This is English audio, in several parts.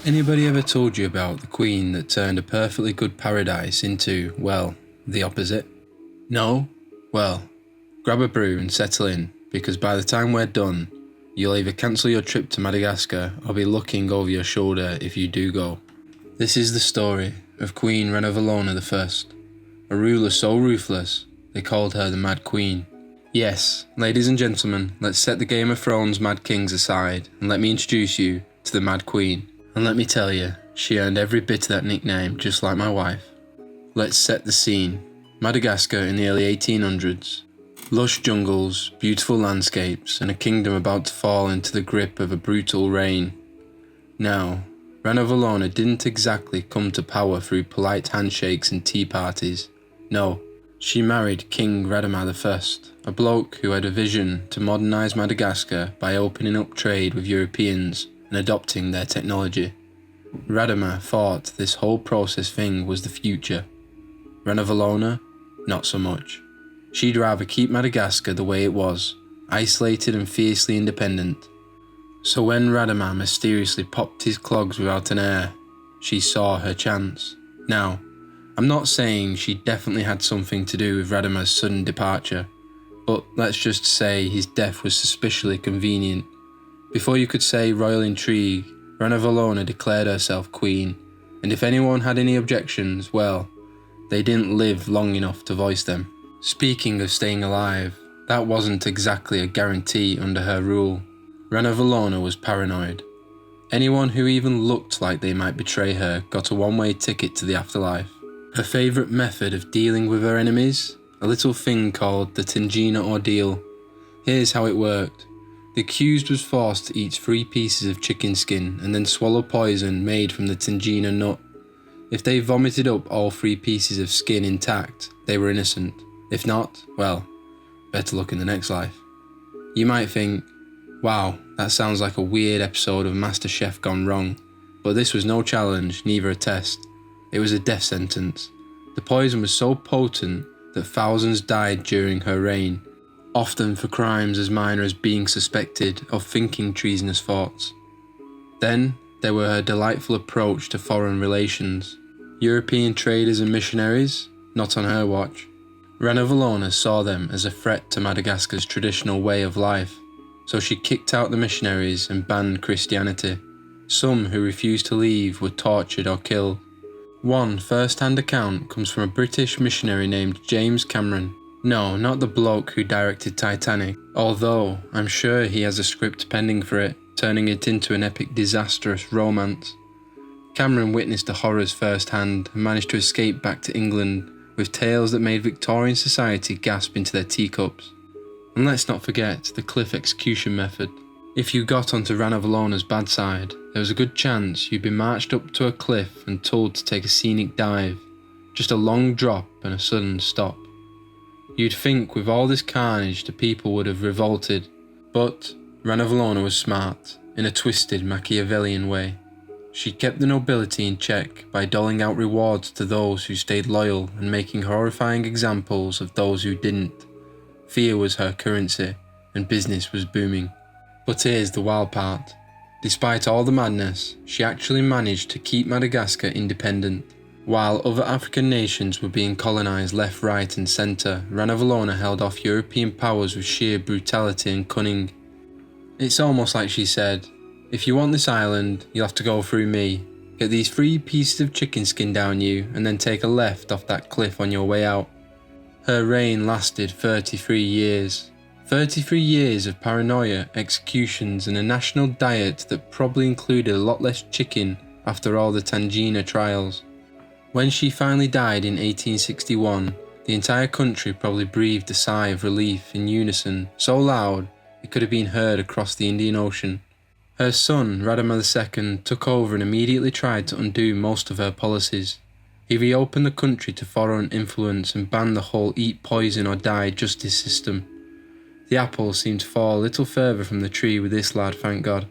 Anybody ever told you about the queen that turned a perfectly good paradise into, well, the opposite? No? Well, grab a brew and settle in, because by the time we're done, you'll either cancel your trip to Madagascar or be looking over your shoulder if you do go. This is the story of Queen Ranavalona I, a ruler so ruthless they called her the Mad Queen. Yes, ladies and gentlemen, let's set the Game of Thrones Mad Kings aside and let me introduce you to the Mad Queen. And let me tell you, she earned every bit of that nickname just like my wife. Let's set the scene. Madagascar in the early 1800s. Lush jungles, beautiful landscapes, and a kingdom about to fall into the grip of a brutal reign. Now, Ranavalona didn't exactly come to power through polite handshakes and tea parties. No, she married King Radaman I, a bloke who had a vision to modernise Madagascar by opening up trade with Europeans and adopting their technology. Radaman thought this whole process thing was the future. Ranavalona, not so much. She'd rather keep Madagascar the way it was, isolated and fiercely independent. So when Radaman mysteriously popped his clogs without an heir, she saw her chance. Now, I'm not saying she definitely had something to do with Radaman's sudden departure, but let's just say his death was suspiciously convenient. Before you could say royal intrigue, Ranavalona declared herself queen, and if anyone had any objections, well, they didn't live long enough to voice them. Speaking of staying alive, that wasn't exactly a guarantee under her rule. Ranavalona was paranoid. Anyone who even looked like they might betray her got a one-way ticket to the afterlife. Her favourite method of dealing with her enemies? A little thing called the Tangina ordeal. Here's how it worked. The accused was forced to eat 3 pieces of chicken skin and then swallow poison made from the Tangina nut. If they vomited up all 3 pieces of skin intact, they were innocent. If not, well, better luck in the next life. You might think, wow, that sounds like a weird episode of MasterChef gone wrong, but this was no challenge, neither a test. It was a death sentence. The poison was so potent that thousands died during her reign, often for crimes as minor as being suspected of thinking treasonous thoughts. Then there were her delightful approach to foreign relations. European traders and missionaries? Not on her watch. Ranavalona saw them as a threat to Madagascar's traditional way of life, so she kicked out the missionaries and banned Christianity. Some who refused to leave were tortured or killed. One first-hand account comes from a British missionary named James Cameron. No, not the bloke who directed Titanic, although I'm sure he has a script pending for it, turning it into an epic disastrous romance. Cameron witnessed the horrors firsthand and managed to escape back to England with tales that made Victorian society gasp into their teacups. And let's not forget the cliff execution method. If you got onto Ranavalona's bad side, there was a good chance you'd be marched up to a cliff and told to take a scenic dive. Just a long drop and a sudden stop. You'd think with all this carnage the people would have revolted, but Ranavalona was smart, in a twisted Machiavellian way. She kept the nobility in check by doling out rewards to those who stayed loyal and making horrifying examples of those who didn't. Fear was her currency, and business was booming. But here's the wild part. Despite all the madness, she actually managed to keep Madagascar independent. While other African nations were being colonised left, right and centre, Ranavalona held off European powers with sheer brutality and cunning. It's almost like she said, if you want this island, you'll have to go through me. Get these 3 pieces of chicken skin down you and then take a left off that cliff on your way out. Her reign lasted 33 years. 33 years of paranoia, executions and a national diet that probably included a lot less chicken after all the Tangina trials. When she finally died in 1861, the entire country probably breathed a sigh of relief in unison, so loud it could have been heard across the Indian Ocean. Her son, Radaman II, took over and immediately tried to undo most of her policies. He reopened the country to foreign influence and banned the whole eat poison or die justice system. The apple seemed to fall a little further from the tree with this lad, thank God.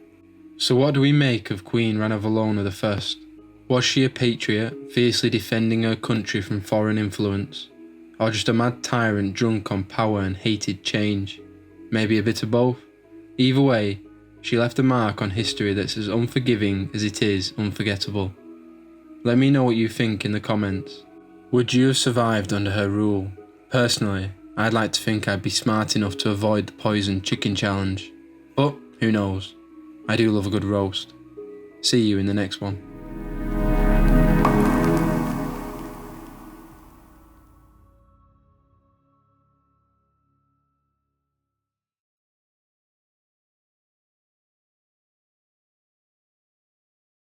So what do we make of Queen Ranavalona I? Was she a patriot, fiercely defending her country from foreign influence? Or just a mad tyrant drunk on power and hated change? Maybe a bit of both? Either way, She left a mark on history that's as unforgiving as it is unforgettable. Let me know what you think in the comments. Would you have survived under her rule? Personally, I'd like to think I'd be smart enough to avoid the poisoned chicken challenge. But who knows? I do love a good roast. See you in the next one.